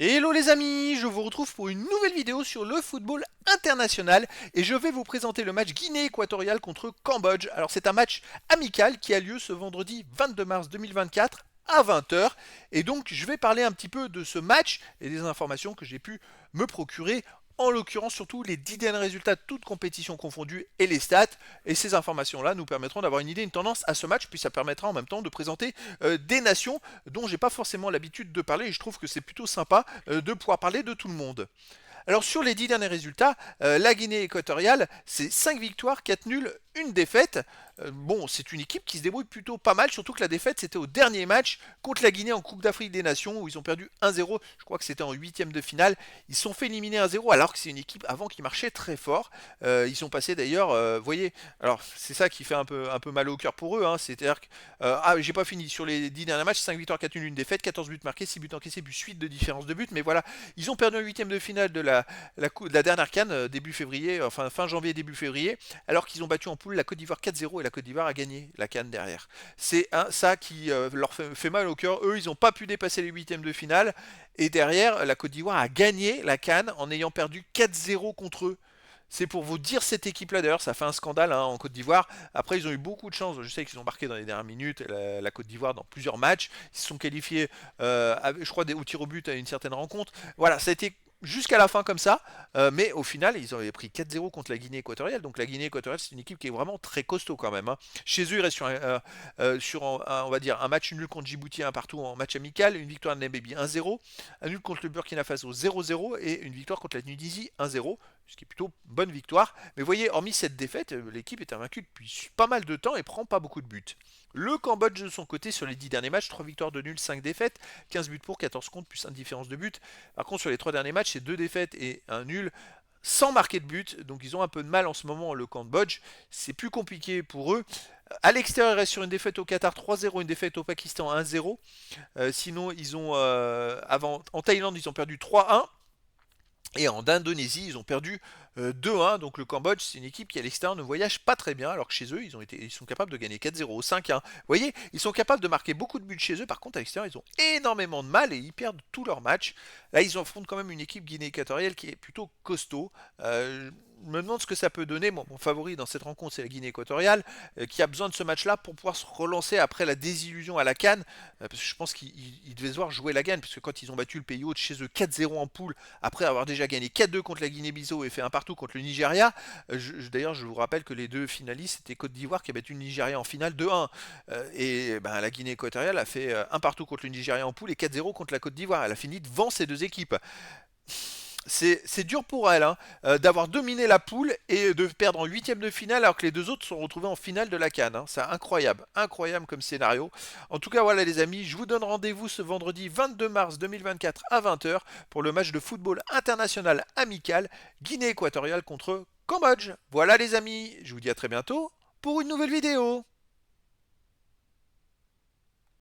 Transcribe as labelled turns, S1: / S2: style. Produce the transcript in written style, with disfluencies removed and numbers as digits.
S1: Hello les amis, je vous retrouve pour une nouvelle vidéo sur le football international et je vais vous présenter le match Guinée équatoriale contre Cambodge. Alors c'est un match amical qui a lieu ce vendredi 22 mars 2024 à 20 h et donc je vais parler un petit peu de ce match et des informations que j'ai pu me procurer, en l'occurrence surtout les 10 derniers résultats toutes compétitions confondues et les stats. Et ces informations-là nous permettront d'avoir une idée, une tendance à ce match, puis ça permettra en même temps de présenter des nations dont j'ai pas forcément l'habitude de parler, et je trouve que c'est plutôt sympa de pouvoir parler de tout le monde. Alors sur les 10 derniers résultats, la Guinée équatoriale, c'est 5 victoires, 4 nuls, une défaite. Bon, c'est une équipe qui se débrouille plutôt pas mal, surtout que la défaite c'était au dernier match contre la Guinée en Coupe d'Afrique des Nations où ils ont perdu 1-0, je crois que c'était en huitième de finale. Ils se sont fait éliminer 1-0 alors que c'est une équipe avant qui marchait très fort. Ils sont passés d'ailleurs, vous voyez, alors c'est ça qui fait un peu mal au cœur pour eux, hein. C'est-à-dire que, j'ai pas fini, sur les 10 derniers matchs, 5 victoires, 4 nuls, une défaite, 14 buts marqués, 6 buts encaissés, plus 8 de différence de but, mais voilà, ils ont perdu en huitième de finale de la dernière CAN, début février, enfin fin janvier, début février, alors qu'ils ont battu en poule la Côte d'Ivoire 4-0 et la Côte d'Ivoire a gagné la CAN derrière. C'est ça qui leur fait mal au cœur. Eux, ils n'ont pas pu dépasser les huitièmes de finale et derrière, la Côte d'Ivoire a gagné la CAN en ayant perdu 4-0 contre eux. C'est pour vous dire cette équipe-là, d'ailleurs, ça fait un scandale, hein, en Côte d'Ivoire. Après, ils ont eu beaucoup de chance. Je sais qu'ils ont marqué dans les dernières minutes la Côte d'Ivoire dans plusieurs matchs. Ils se sont qualifiés, je crois, au tir au but à une certaine rencontre. Voilà, ça a été jusqu'à la fin comme ça, mais au final ils avaient pris 4-0 contre la Guinée équatoriale, donc la Guinée équatoriale c'est une équipe qui est vraiment très costaud quand même, hein. Chez eux ils restent sur on va dire un match nul contre Djibouti, un partout en match amical, une victoire de Namibie 1-0, un nul contre le Burkina Faso 0-0 et une victoire contre la Tunisie 1-0, ce qui est plutôt bonne victoire. Mais vous voyez, hormis cette défaite, l'équipe est invaincue depuis pas mal de temps et prend pas beaucoup de buts. Le Cambodge de son côté sur les 10 derniers matchs, 3 victoires de nul, 5 défaites, 15 buts pour, 14 contre, plus 1 différence de but. Par contre sur les 3 derniers matchs, c'est 2 défaites et un nul sans marquer de but, donc ils ont un peu de mal en ce moment le Cambodge, c'est plus compliqué pour eux. À l'extérieur, ils restent sur une défaite au Qatar 3-0, une défaite au Pakistan 1-0. Sinon, ils ont en Thaïlande, ils ont perdu 3-1. Et en Indonésie, ils ont perdu 2-1. Donc le Cambodge, c'est une équipe qui à l'extérieur ne voyage pas très bien, alors que chez eux, ils sont capables de gagner 4-0 ou 5-1. Vous voyez, ils sont capables de marquer beaucoup de buts chez eux. Par contre, à l'extérieur, ils ont énormément de mal et ils perdent tous leurs matchs. Là, ils affrontent quand même une équipe Guinée équatoriale qui est plutôt costaud. Je me demande ce que ça peut donner. Mon favori dans cette rencontre, c'est la Guinée équatoriale, qui a besoin de ce match-là pour pouvoir se relancer après la désillusion à la CAN. Parce que je pense qu'ils devaient se voir jouer la gagne, parce que quand ils ont battu le pays hôte chez eux 4-0 en poule, après avoir déjà gagné 4-2 contre la Guinée-Bissau et fait un partout contre le Nigeria. D'ailleurs, je vous rappelle que les deux finalistes, c'était Côte d'Ivoire qui a battu le Nigeria en finale 2-1. Et ben, la Guinée équatoriale a fait un partout contre le Nigeria en poule et 4-0 contre la Côte d'Ivoire. Elle a fini devant ces deux équipes. C'est dur pour elle, hein, d'avoir dominé la poule et de perdre en huitième de finale alors que les deux autres sont retrouvés en finale de la CAN, hein. C'est incroyable, incroyable comme scénario. En tout cas, voilà les amis, je vous donne rendez-vous ce vendredi 22 mars 2024 à 20 h pour le match de football international amical Guinée équatoriale contre Cambodge. Voilà les amis, je vous dis à très bientôt pour une nouvelle vidéo.